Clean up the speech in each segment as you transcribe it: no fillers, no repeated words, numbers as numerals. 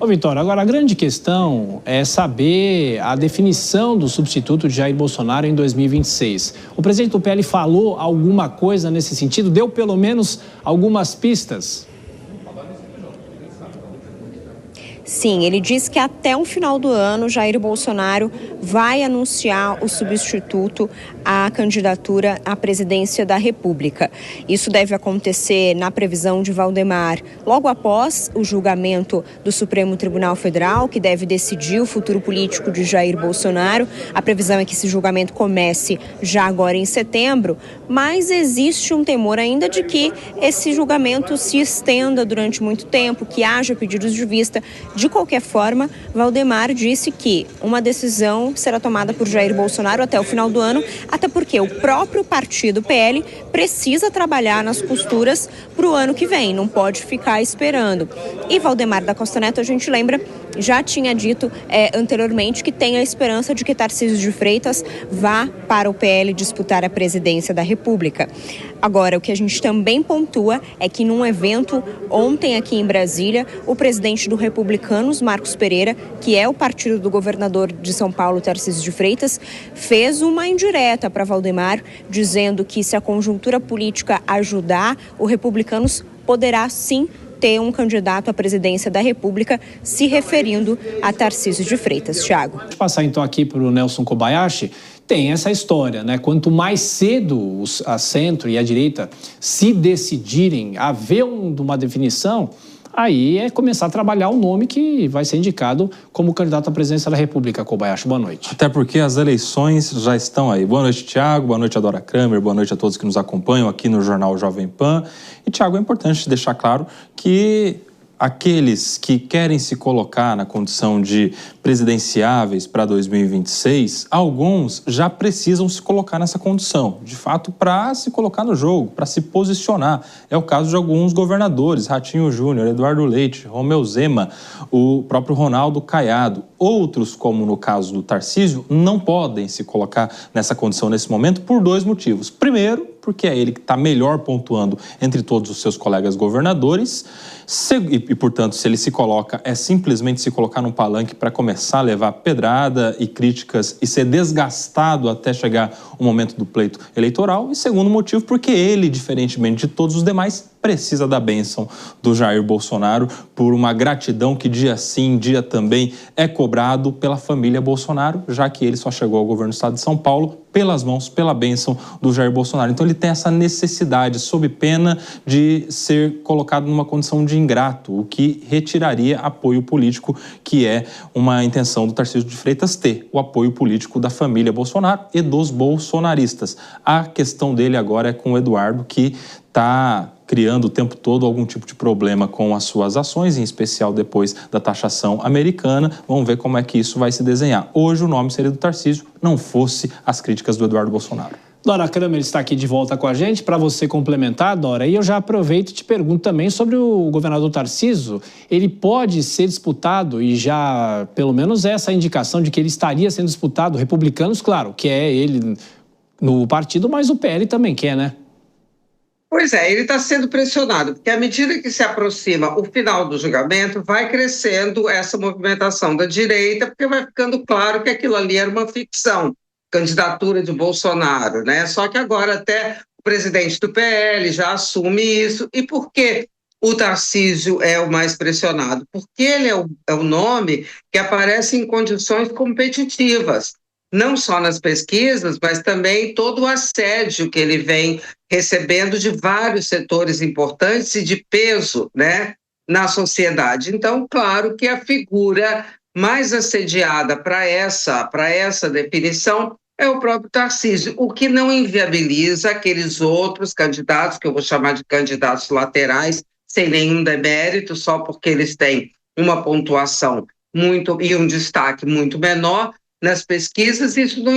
Ô, Vitória, agora a grande questão é saber a definição do substituto de Jair Bolsonaro em 2026. O presidente do PL falou alguma coisa nesse sentido? Deu pelo menos algumas pistas? Sim, ele diz que até o final do ano, Jair Bolsonaro vai anunciar o substituto à candidatura à presidência da República. Isso deve acontecer, na previsão de Valdemar, logo após o julgamento do Supremo Tribunal Federal, que deve decidir o futuro político de Jair Bolsonaro. A previsão é que esse julgamento comece já agora em setembro, mas existe um temor ainda de que esse julgamento se estenda durante muito tempo, que haja pedidos de vista. De qualquer forma, Valdemar disse que uma decisão será tomada por Jair Bolsonaro até o final do ano, até porque o próprio partido PL precisa trabalhar nas costuras para o ano que vem, não pode ficar esperando. E Valdemar da Costa Neto, a gente lembra, já tinha dito anteriormente que tem a esperança de que Tarcísio de Freitas vá para o PL disputar a presidência da República. Agora, o que a gente também pontua é que num evento ontem aqui em Brasília, o presidente do Republicanos, Marcos Pereira, que é o partido do governador de São Paulo, Tarcísio de Freitas, fez uma indireta para Valdemar, dizendo que se a conjuntura política ajudar, o Republicanos poderá sim ter um candidato à presidência da República, se referindo a Tarcísio de Freitas. Tiago. Vou passar então aqui para o Nelson Kobayashi. Tem essa história, né? Quanto mais cedo a centro e a direita se decidirem a ver uma definição, aí é começar a trabalhar o nome que vai ser indicado como candidato à presidência da República. Kobayashi, boa noite. Até porque as eleições já estão aí. Boa noite, Tiago. Boa noite, Dora Kramer. Boa noite a todos que nos acompanham aqui no Jornal Jovem Pan. E, Tiago, é importante deixar claro que aqueles que querem se colocar na condição de presidenciáveis para 2026, alguns já precisam se colocar nessa condição, de fato, para se colocar no jogo, para se posicionar. É o caso de alguns governadores, Ratinho Júnior, Eduardo Leite, Romeu Zema, o próprio Ronaldo Caiado. Outros, como no caso do Tarcísio, não podem se colocar nessa condição nesse momento por dois motivos. Primeiro, porque é ele que está melhor pontuando entre todos os seus colegas governadores e, portanto, se ele se coloca, é simplesmente se colocar num palanque para começar a levar pedrada e críticas e ser desgastado até chegar o momento do pleito eleitoral. E segundo motivo, porque ele, diferentemente de todos os demais, precisa da bênção do Jair Bolsonaro por uma gratidão que dia sim, dia também é cobrado pela família Bolsonaro, já que ele só chegou ao governo do estado de São Paulo pelas mãos, pela bênção do Jair Bolsonaro. Então ele tem essa necessidade, sob pena de ser colocado numa condição de ingrato, o que retiraria apoio político, que é uma intenção do Tarcísio de Freitas ter, o apoio político da família Bolsonaro e dos bolsonaristas. A questão dele agora é com o Eduardo, que está criando o tempo todo algum tipo de problema com as suas ações, em especial depois da taxação americana. Vamos ver como é que isso vai se desenhar. Hoje o nome seria do Tarcísio, não fosse as críticas do Eduardo Bolsonaro. Dora Kramer está aqui de volta com a gente para você complementar, Dora. E eu já aproveito e te pergunto também sobre o governador Tarcísio. Ele pode ser disputado, e já pelo menos essa indicação de que ele estaria sendo disputado, republicanos, claro, que é ele no partido, mas o PL também quer, né? Pois é, ele está sendo pressionado, porque à medida que se aproxima o final do julgamento, vai crescendo essa movimentação da direita, porque vai ficando claro que aquilo ali era uma ficção, candidatura de Bolsonaro, né? Só que agora até o presidente do PL já assume isso. E por que o Tarcísio é o mais pressionado? Porque ele é o nome que aparece em condições competitivas, não só nas pesquisas, mas também todo o assédio que ele vem recebendo de vários setores importantes e de peso, né, na sociedade. Então, claro que a figura mais assediada para essa definição é o próprio Tarcísio, o que não inviabiliza aqueles outros candidatos, que eu vou chamar de candidatos laterais, sem nenhum demérito, só porque eles têm uma pontuação e um destaque muito menor nas pesquisas. Isso não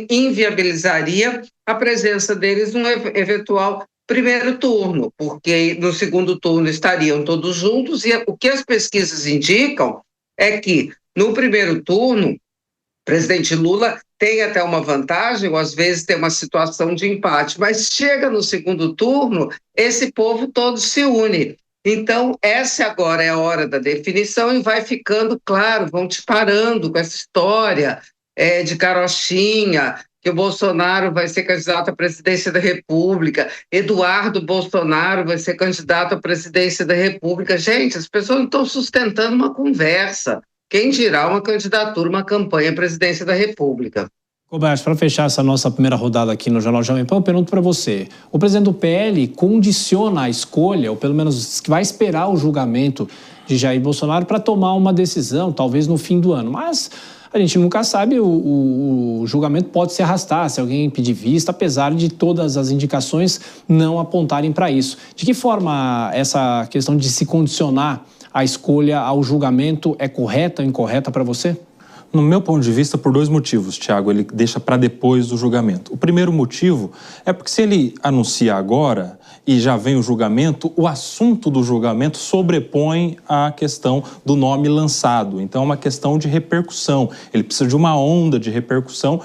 inviabilizaria a presença deles num eventual primeiro turno, porque no segundo turno estariam todos juntos, e o que as pesquisas indicam é que no primeiro turno o presidente Lula tem até uma vantagem, ou às vezes tem uma situação de empate, mas chega no segundo turno, esse povo todo se une. Então, essa agora é a hora da definição e vai ficando claro, vão te parando com essa história de carochinha, que o Bolsonaro vai ser candidato à presidência da República, Eduardo Bolsonaro vai ser candidato à presidência da República. Gente, as pessoas não estão sustentando uma conversa. Quem dirá uma candidatura, uma campanha à presidência da República? Roberto, para fechar essa nossa primeira rodada aqui no Jornal Jovem Pan, eu pergunto para você. O presidente do PL condiciona a escolha, ou pelo menos vai esperar o julgamento de Jair Bolsonaro para tomar uma decisão, talvez no fim do ano. Mas a gente nunca sabe, o julgamento pode se arrastar se alguém pedir vista, apesar de todas as indicações não apontarem para isso. De que forma essa questão de se condicionar a escolha ao julgamento é correta ou incorreta para você? No meu ponto de vista, por 2 motivos, Tiago, ele deixa para depois do julgamento. O primeiro motivo é porque se ele anuncia agora e já vem o julgamento, o assunto do julgamento sobrepõe a questão do nome lançado. Então é uma questão de repercussão. Ele precisa de uma onda de repercussão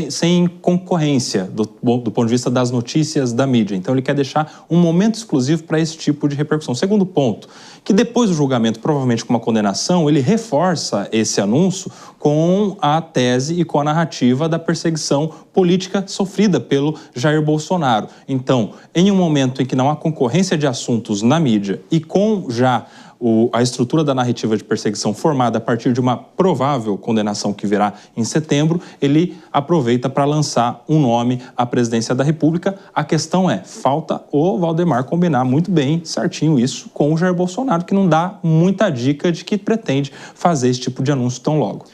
sem concorrência do ponto de vista das notícias da mídia. Então ele quer deixar um momento exclusivo para esse tipo de repercussão. Segundo ponto, que depois do julgamento, provavelmente com uma condenação, ele reforça esse anúncio com a tese e com a narrativa da perseguição política sofrida pelo Jair Bolsonaro. Então, em um momento em que não há concorrência de assuntos na mídia e com já a estrutura da narrativa de perseguição formada a partir de uma provável condenação que virá em setembro, ele aproveita para lançar um nome à presidência da República. A questão é, falta o Valdemar combinar muito bem, certinho isso, com o Jair Bolsonaro, que não dá muita dica de que pretende fazer esse tipo de anúncio tão logo.